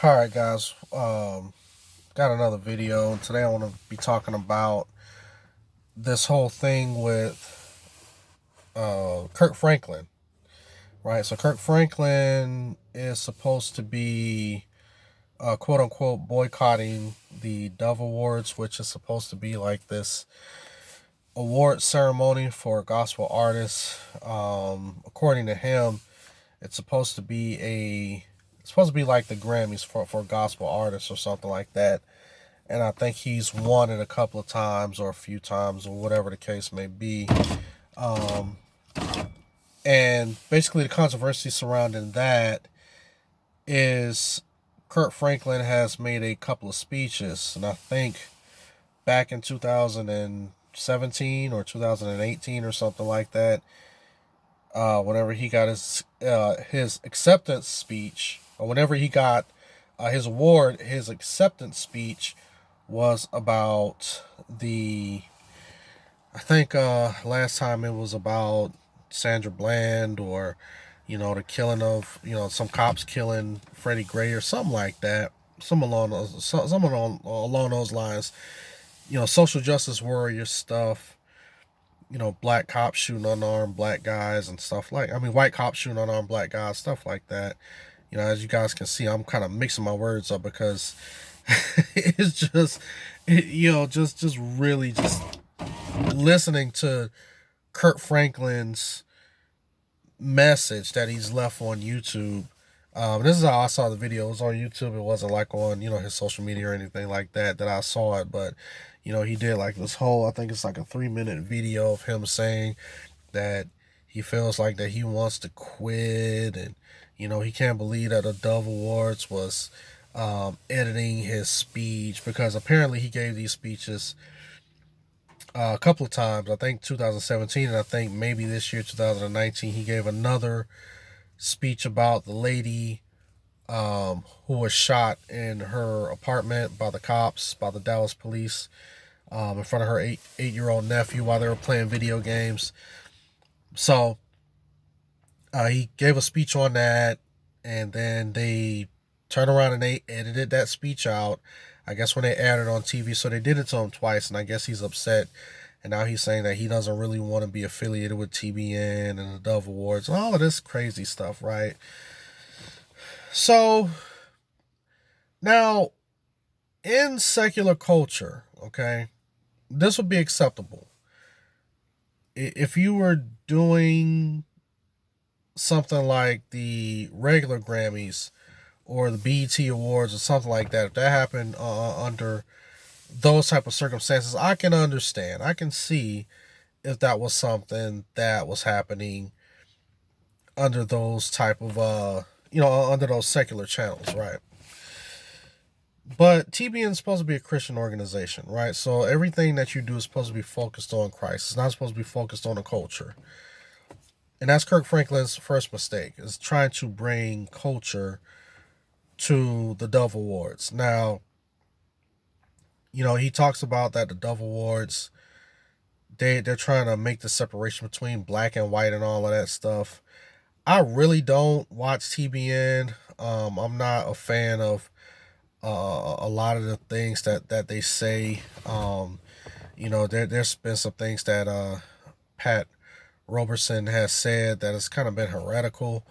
All right, guys. Got another video. Today I want to be talking about this whole thing with Kirk Franklin, right? So Kirk Franklin is supposed to be quote unquote boycotting the Dove Awards, which is supposed to be like this award ceremony for gospel artists. According to him, it's supposed to be like the Grammys for gospel artists or something like that. And I think he's won it a couple of times or a few times or whatever the case may be. Um, and basically, the controversy surrounding that is Kirk Franklin has made a couple of speeches, and I think back in 2017 or 2018 or something like that, whenever he got his acceptance speech, or whenever he got his award, his acceptance speech was about I think last time it was about Sandra Bland, or the killing of some cops killing Freddie Gray or something like that, along those lines. Social justice warrior stuff. Black cops shooting unarmed black guys and stuff white cops shooting unarmed black guys, stuff like that. As you guys can see, I'm kind of mixing my words up because it's just really just listening to Kirk Franklin's message that he's left on YouTube. This is how I saw the video. It was on YouTube. It wasn't like on his social media or anything like that I saw it. But he did like this whole, I think it's like a 3-minute video of him saying that he feels like that he wants to quit, and he can't believe that the Dove Awards was editing his speech, because apparently he gave these speeches a couple of times. I think 2017, and I think maybe this year 2019 he gave another speech about the lady who was shot in her apartment by the cops, by the Dallas police, in front of her eight-year-old nephew while they were playing video games. So he gave a speech on that, and then they turned around and they edited that speech out, I guess, when they aired it on TV. So they did it to him twice, and I guess he's upset. And now he's saying that he doesn't really want to be affiliated with TBN and the Dove Awards and all of this crazy stuff, right? So now, in secular culture, okay, this would be acceptable. If you were doing something like the regular Grammys or the BET Awards or something like that, if that happened under those type of circumstances, I can understand. I can see if that was something that was happening under those type of under those secular channels, right? But TBN is supposed to be a Christian organization, right? So everything that you do is supposed to be focused on Christ. It's not supposed to be focused on the culture. And that's Kirk Franklin's first mistake, is trying to bring culture to the Dove Awards. Now, he talks about that the Dove Awards, they're trying to make the separation between black and white and all of that stuff. I really don't watch TBN. I'm not a fan of a lot of the things that they say. There's been some things that Pat Robertson has said that has kind of been heretical.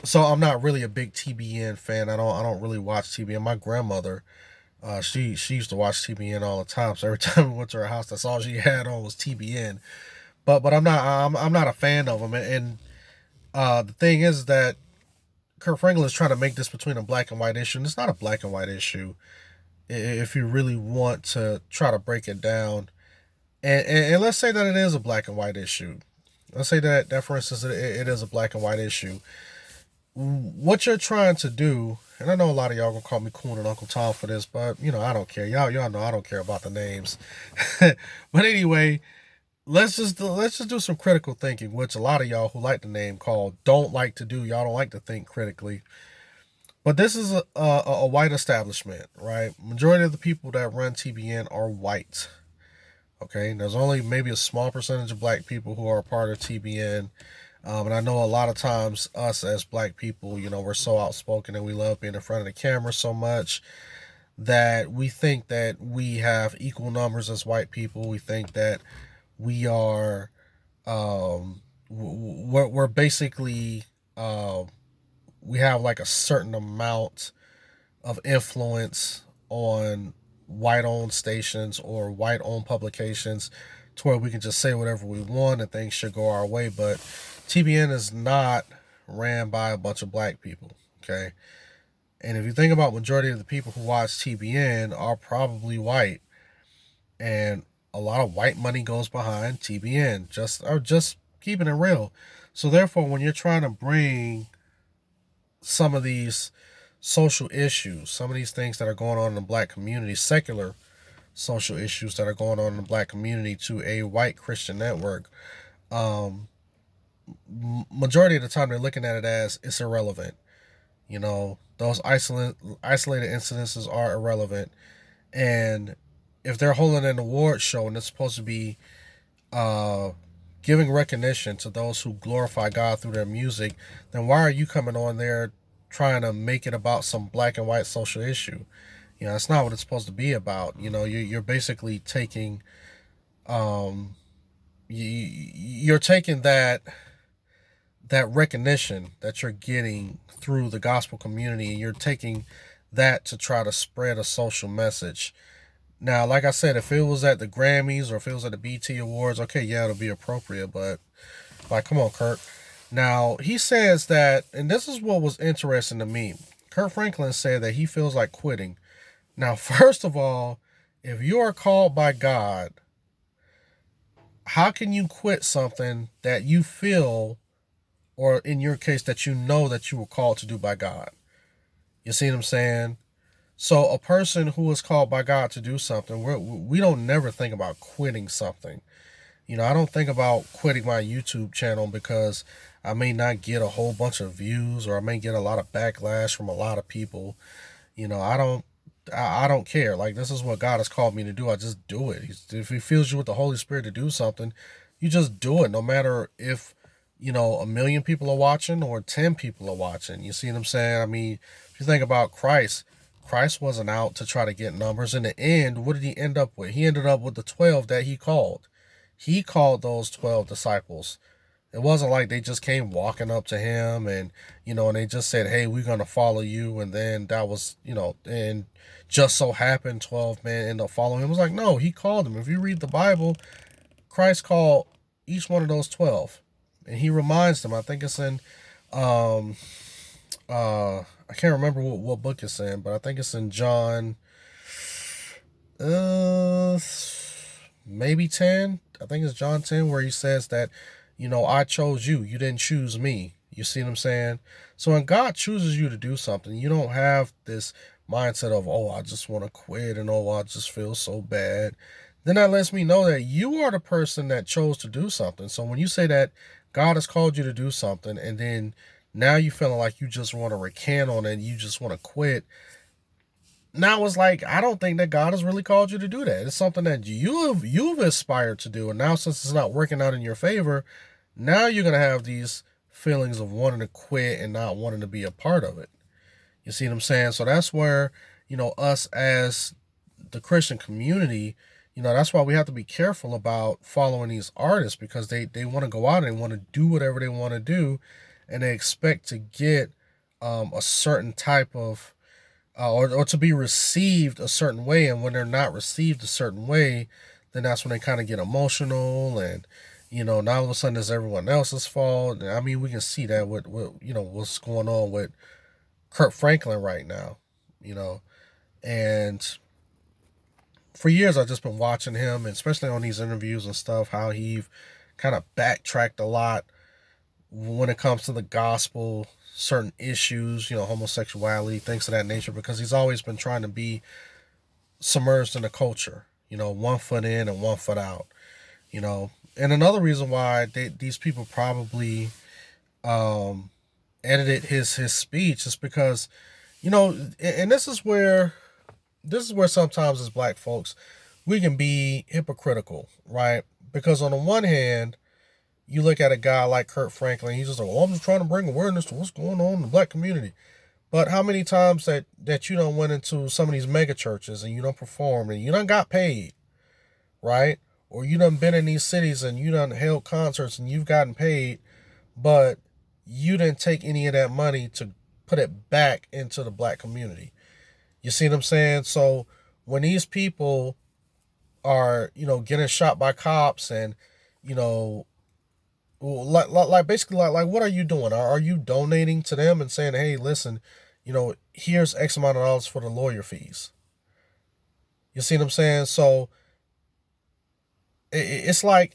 So I'm not really a big TBN fan. I don't really watch TBN. My grandmother, she used to watch TBN all the time. So every time we went to her house, that's all she had on was TBN. But I'm not a fan of them. And the thing is that Kirk Franklin is trying to make this between a black and white issue, and it's not a black and white issue. If you really want to try to break it down, and let's say that it is a black and white issue. Let's say that for instance, it is a black and white issue. What you're trying to do, and I know a lot of y'all gonna call me Coon and Uncle Tom for this, but I don't care. Y'all know I don't care about the names. But anyway, let's just do some critical thinking, which a lot of y'all who like the name call don't like to do. Y'all don't like to think critically. But this is a white establishment, right? Majority of the people that run TBN are white. Okay, there's only maybe a small percentage of black people who are a part of TBN. And I know a lot of times us as black people, we're so outspoken and we love being in front of the camera so much that we think that we have equal numbers as white people. We think that we are, we're basically, we have like a certain amount of influence on white owned stations or white owned publications to where we can just say whatever we want and things should go our way. But TBN is not ran by a bunch of black people. Okay. And if you think about majority of the people who watch TBN are probably white, and a lot of white money goes behind TBN, just keeping it real. So therefore, when you're trying to bring some of these social issues, some of these things that are going on in the black community, secular social issues that are going on in the black community to a white Christian network, um, majority of the time they're looking at it as it's irrelevant. Those isolated incidences are irrelevant. And if they're holding an award show and it's supposed to be uh, giving recognition to those who glorify God through their music, then why are you coming on there trying to make it about some black and white social issue? That's not what it's supposed to be about. You're basically taking, you're taking that recognition that you're getting through the gospel community, and you're taking that to try to spread a social message. Now, like I said, if it was at the Grammys or if it was at the BT Awards, okay, yeah, it'll be appropriate. But like, come on, Kirk. Now he says that, and this is what was interesting to me. Kirk Franklin said that he feels like quitting. Now, first of all, if you are called by God, how can you quit something that you feel, or in your case, that you know that you were called to do by God? You see what I'm saying? So a person who is called by God to do something, we don't never think about quitting something. I don't think about quitting my YouTube channel because I may not get a whole bunch of views or I may get a lot of backlash from a lot of people. I don't care. Like, this is what God has called me to do. I just do it. If He fills you with the Holy Spirit to do something, you just do it. No matter if a million people are watching or 10 people are watching. You see what I'm saying? I mean, if you think about Christ, Christ wasn't out to try to get numbers. In the end, what did He end up with? He ended up with the 12 that He called. He called those 12 disciples. It wasn't like they just came walking up to Him and they just said, hey, we're going to follow you. And then that was, and just so happened 12 men ended up following Him. It was like, no, He called them. If you read the Bible, Christ called each one of those 12. And He reminds them, I think it's in, I can't remember what book it's in, but I think it's in John, uh, maybe 10. I think it's John 10 where He says that, I chose you. You didn't choose me. You see what I'm saying? So when God chooses you to do something, you don't have this mindset of, oh, I just want to quit and oh, I just feel so bad. Then that lets me know that you are the person that chose to do something. So when you say that God has called you to do something and then now you feeling like you just want to recant on it, you just want to quit. Now it's like, I don't think that God has really called you to do that. It's something that you've aspired to do, and now since it's not working out in your favor, now you're gonna have these feelings of wanting to quit and not wanting to be a part of it. You see what I'm saying? So that's where us as the Christian community, that's why we have to be careful about following these artists, because they want to go out and want to do whatever they want to do, and they expect to get a certain type of or to be received a certain way. And when they're not received a certain way, then that's when they kind of get emotional, and now all of a sudden it's everyone else's fault. And I mean, we can see that with what's going on with Kirk Franklin right now. you know and for years I've just been watching him, and especially on these interviews and stuff, how he kind of backtracked a lot when it comes to the gospel, certain issues, homosexuality, things of that nature, because he's always been trying to be submerged in the culture, one foot in and one foot out, you know. And another reason why these people probably um, edited his speech is because, and this is where sometimes as black folks we can be hypocritical, right? Because on the one hand, you look at a guy like Kirk Franklin, he's just like, well, I'm just trying to bring awareness to what's going on in the black community. But how many times that you done went into some of these mega churches and you done performed and you done got paid, right? Or you done been in these cities and you done held concerts and you've gotten paid, but you didn't take any of that money to put it back into the black community. You see what I'm saying? So when these people are, getting shot by cops and, you know, like basically like what are you doing? Are you donating to them and saying, hey, listen, here's X amount of dollars for the lawyer fees? You see what I'm saying? So it's like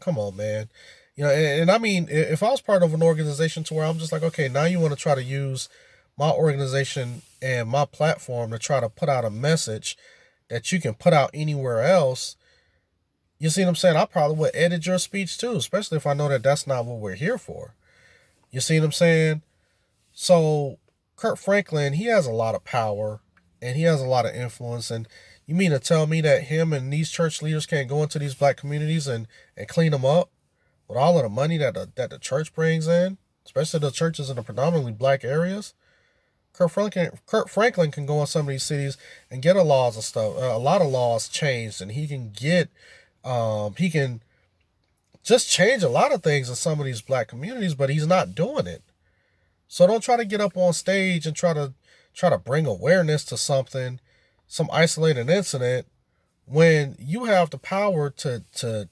come on, man. And I mean, if I was part of an organization to where I'm just like, okay, now you want to try to use my organization and my platform to try to put out a message that you can put out anywhere else. You see what I'm saying? I probably would edit your speech too, especially if I know that that's not what we're here for. You see what I'm saying? So Kirk Franklin, he has a lot of power and he has a lot of influence. And you mean to tell me that him and these church leaders can't go into these black communities and clean them up with all of the money that the church brings in, especially the churches in the predominantly black areas? Kirk Franklin can go in some of these cities and get a lot of laws changed, and he can he can just change a lot of things in some of these black communities, but he's not doing it. So don't try to get up on stage and try to bring awareness to something, some isolated incident, when you have the power to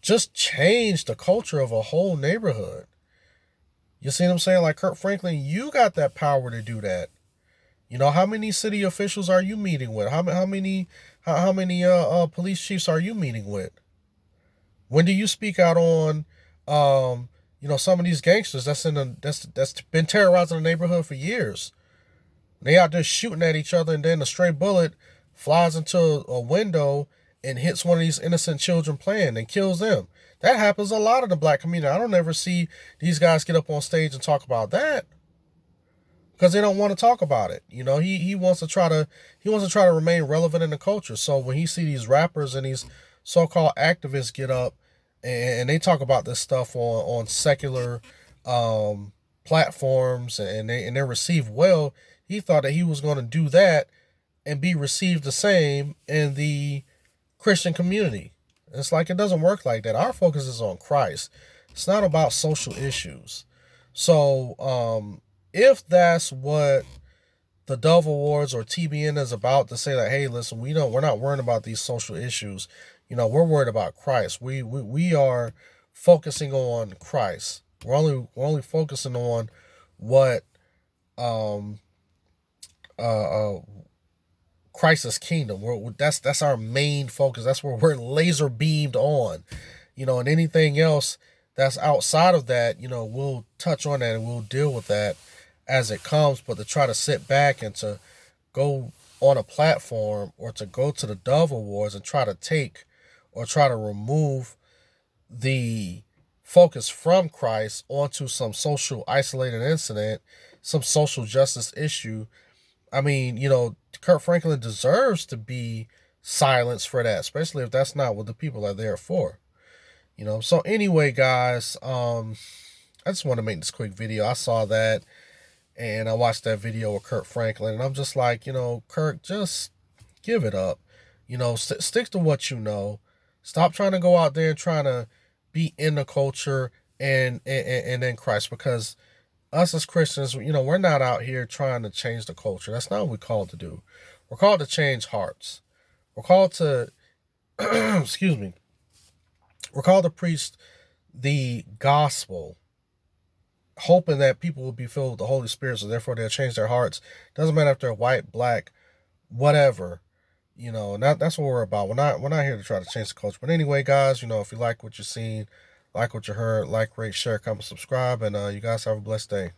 just change the culture of a whole neighborhood. You see what I'm saying? Like Kirk Franklin, you got that power to do that. How many city officials are you meeting with? How many police chiefs are you meeting with? When do you speak out on some of these gangsters that's been terrorizing the neighborhood for years? They out there shooting at each other, and then a stray bullet flies into a window and hits one of these innocent children playing and kills them. That happens a lot in the black community. I don't ever see these guys get up on stage and talk about that because they don't want to talk about it. He wants to try to remain relevant in the culture. So when he see these rappers and these so-called activists get up and they talk about this stuff on secular platforms and they're received well, he thought that he was going to do that and be received the same in the Christian community. It's like it doesn't work like that. Our focus is on Christ. It's not about social issues. So if that's what the Dove Awards or TBN is about, to say that, hey, listen, we're not worrying about these social issues. We're worried about Christ. We are focusing on Christ. We're only focusing on what Christ's kingdom. That's our main focus. That's where we're laser beamed on. And anything else that's outside of that, we'll touch on that and we'll deal with that as it comes. But to try to sit back and to go on a platform or to go to the Dove Awards and try to remove the focus from Christ onto some social isolated incident, some social justice issue. I mean, Kirk Franklin deserves to be silenced for that, especially if that's not what the people are there for. So anyway, guys, I just want to make this quick video. I saw that and I watched that video with Kirk Franklin, and I'm just like, Kirk, just give it up. Stick to what you know. Stop trying to go out there and trying to be in the culture and in Christ, because us as Christians, we're not out here trying to change the culture. That's not what we're called to do. We're called to change hearts. We're called to, excuse me, we're called to preach the gospel, hoping that people will be filled with the Holy Spirit, so therefore they'll change their hearts. Doesn't matter if they're white, black, whatever. And that's what we're about. We're not here to try to change the culture. But anyway, guys, if you like what you've seen, like what you heard, like, rate, share, comment, subscribe, and you guys have a blessed day.